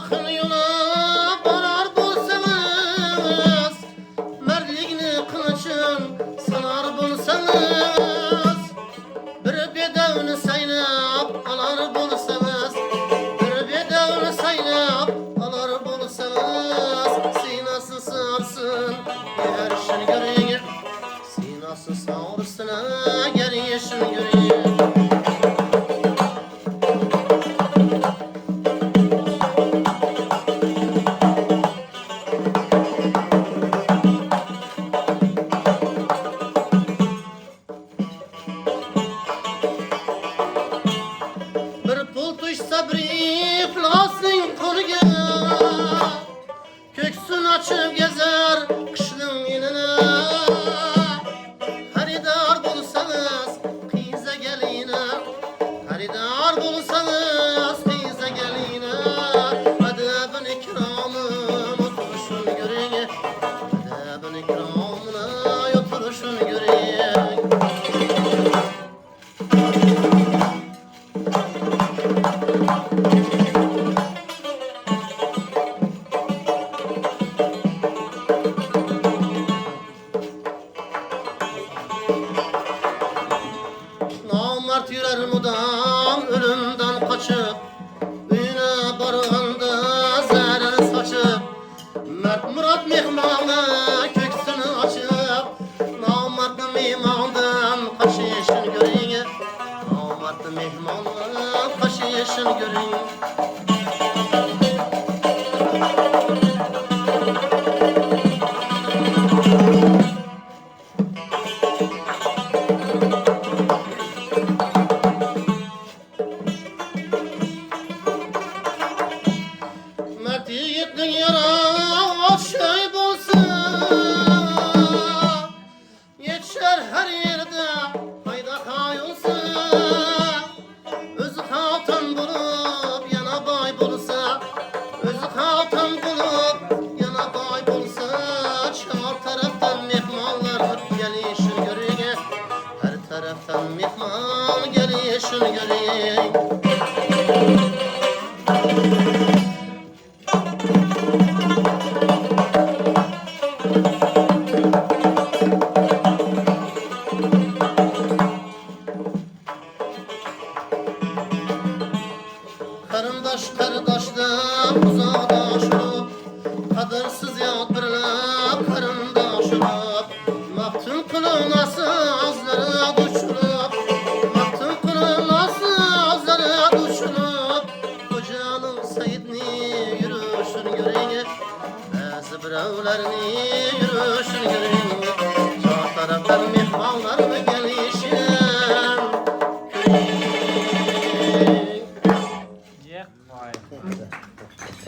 Akın yola barar bulsanız, mertlikni kılıçın sanar bulsanız, bir bedavni saylap alar bulsanız, bir bedavni saylap alar bulsanız, sinası sarsın yer işin göreyim, sinası sarsın yer işin göreyim. Pultuş sabri plasın kolga, köksün açıp gezer kışlın inine. Haridar bulsanız kıyıza geline, haridar bulsanız kıyıza geline. Adabın ikramın oturuşun görün, adabın ikramın oturuşun görün. Namert yürer mudam ölümden kaçıp, üyüne barığında zerrini saçıp, Mert Murat mihmanı köksünü açıp, Namert mihmandan kaşıyışın görün, Namert mihmanı kaşıyışın görün. Mert yiğitlik yara şey bulsa, yetişer her yerde hayda kayolsa, özü hatan bulup yana bay bulsa, özü hatan bulup yana bay bulsa, çar taraftan mehmanlar gelişin görün, her taraftan mehman gelişin görün. Karındaş kardeşden uzakdaş olup, kadırsız yat birlep karındaş olup, maftun kılınası azlara düşürüp, maftun kılınası azlara düşürüp, kocanın sayidni yürüyüşün göreyim, bazı biravlarni yürüyüşün göreyim.